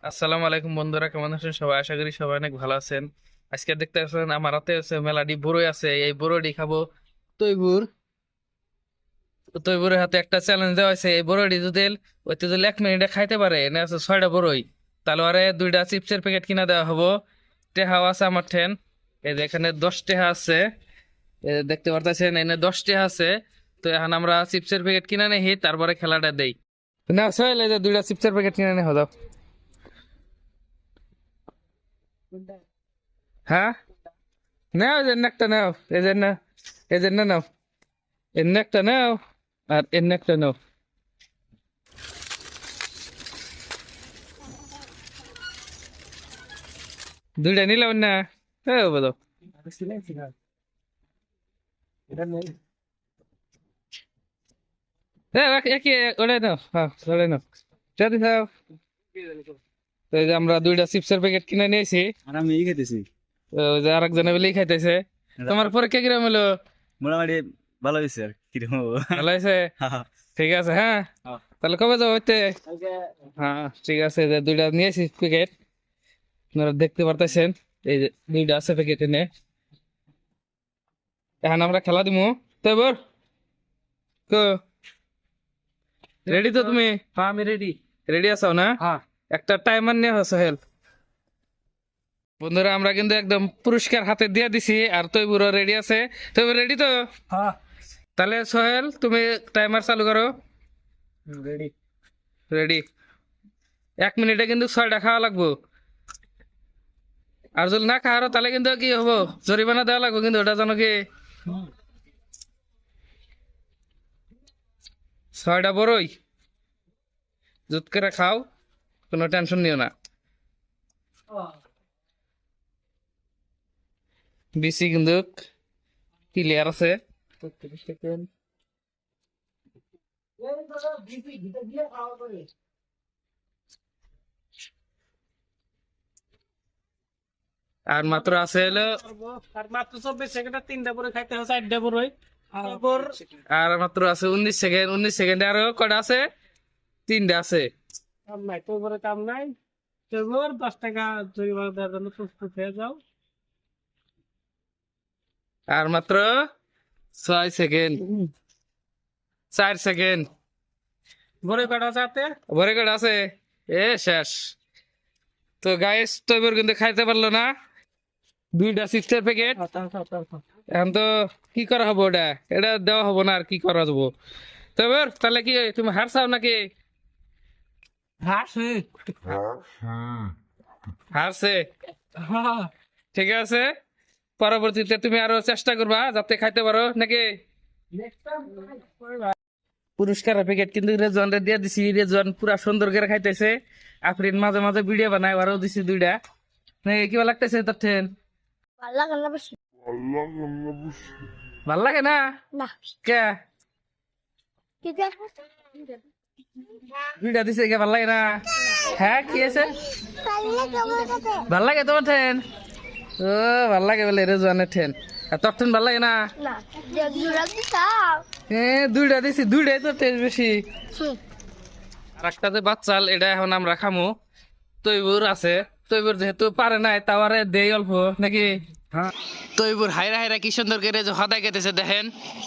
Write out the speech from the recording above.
আসসালামু আলাইকুম বন্ধুরা, কেমন আছেন সবাই? আশা করি সবাই অনেক ভালো আছেন। আজকে দেখতে পাচ্ছেন আমার হাতে আছে মেলাডি বড়ই আছে, এই বড়ইটি খাবো। তৈবুর তৈবুরের হাতে একটা চ্যালেঞ্জ দেওয়া হয়েছে, এই বড়ইটি যদি ওইতে যদি 1 মিনিটে খাইতে পারে, এনে আছে 6টা বড়ই, তাহলে আরে 2টা চিপসের প্যাকেট কিনা দেওয়া হবো। টেহাও আছে আমার ঠেন, এই যে এখানে 10 টেহা আছে, এই যে দেখতে পারতেছেন এনে 10 টেহা আছে। তো এখন আমরা চিপসের প্যাকেট কিনে নেই, তারপরে খেলাটা দেই। না সোহেল, এই যে 2টা চিপসের প্যাকেট কিনে নেই দাও। হ্যাঁ, নাও যে একটা নাও, এই যে না, এই যে না নাও, এর একটা নাও আর এর একটা নাও। দুইটা নিলাম না, হ্যাঁ বলো। হ্যাঁ একই, ওটাই নাও, হ্যাঁ ওটাই নাও, যদি খাও। তো এই যে আমরা 2টা চিপসের প্যাকেট কিনে নিয়েছি, আর আমি এই খেতেছি। তো ওই যে আরেকজনে বলেই খাইতেছে। তোমার পরীক্ষা কিরম হলো? মোটামুটি ভালো হয়েছে আর কিরকম হবো। ভালো হয়েছে, ঠিক আছে। হ্যাঁ, তাহলে কবে যাবো হইতে? হ্যাঁ ঠিক আছে, যে 2টা নিয়েছি প্যাকেট, আপনারা দেখতে পারতেছেন। এই যে 2টা আছে প্যাকেট এনে, এখন আমরা খেলা দিমু। তো এবার রেডি তো তুমি? হ্যাঁ আমি রেডি। রেডি আছো না? হ্যাঁ একটা টাইমার নিয়ে সোহেল। বন্ধুরা আমরা কিন্তু একদম পুরস্কার হাতে দিয়ে দিছি, আর তৈবুরও রেডি আছে। তৈবুর রেডি তো? হ্যাঁ তাহলে সোহেল তুমি টাইমার চালু করো। রেডি। রেডি। 1 মিনিটে কিন্তু 6টা খাওয়া লাগবো, আর যদি না খাওয়ারো তাহলে কিন্তু কি হবো, জরিমানা দেওয়া লাগবো কিন্তু, ওটা জানো কি? 6টা বড়ই জুত করে খাও, কোনো টেনশন নিও না। বিসি কিন্তু ক্লিয়ার আছে। আর মাত্র আছে হলো, আর মাত্র 24 সেকেন্ডে 3টা করে খাইতে হয়, 4টা করে তারপর আর মাত্র আছে 19 সেকেন্ড। 19 সেকেন্ডে আরো কটা আছে? 3টা আছে। কাম নাই, তোর পরে কাম নাই। তোর 10 টাকা জরিমানা দেওয়ার জন্য প্রস্তুত হয়ে যাও। আর মাত্র 6 সেকেন্ড, 4 সেকেন্ড। ঘরে কটা যাতে ভরে কটা আছে? এ শেষ। তো গাইস তো এবার কিন্তু খাইতে পারলো না 2টা চিপসের প্যাকেট। এখন তো কি করা হবো, ওটা এটা দেওয়া হবো না, আর কি করা যাবো? তো এবার তাহলে কি তুমি হারছাও নাকি? হাসে। হারছে, হ্যাঁ ঠিক আছে। পরবর্তীতে তুমি আরো চেষ্টা করবা যাতে খাইতে পারো নাকি। পুরস্কারের প্যাকেট কিন্তু রেজওয়ান রে দিয়ে দিছি, রেজওয়ান পুরা সুন্দর করে খাইতেছে। আফরিন মাঝে মাঝে ভিডিও বানায়, আরো দিছি 2টা। নাকি কিবা লাগতেছে তোর ঠেন? ভাল লাগে না বেশি। ভাল লাগে না? না কে কি দেখ 2টা দিছে, কে ভাল লাগে না? হ্যাঁ কি আছে, ভাল লাগে তোমার ঠেন? ও ভাল লাগে বলে রেজওয়ানের ঠেন, আর তোর ঠেন ভাল লাগে না? না জুড়া দিতাম। হ্যাঁ 2টা দিছি, 2টাই তো টেস্ট বেশি। আর একটা যে বাচ্চাল, এটা এখন আমরা খামু। তৈবুর আছে, তৈবুর যেহেতু পারে নাই তাও আরে দেই অল্প নাকি। তৈবুর হাইরা হাইরা কি সুন্দর করে যে হদাই খেতেছে দেখেন।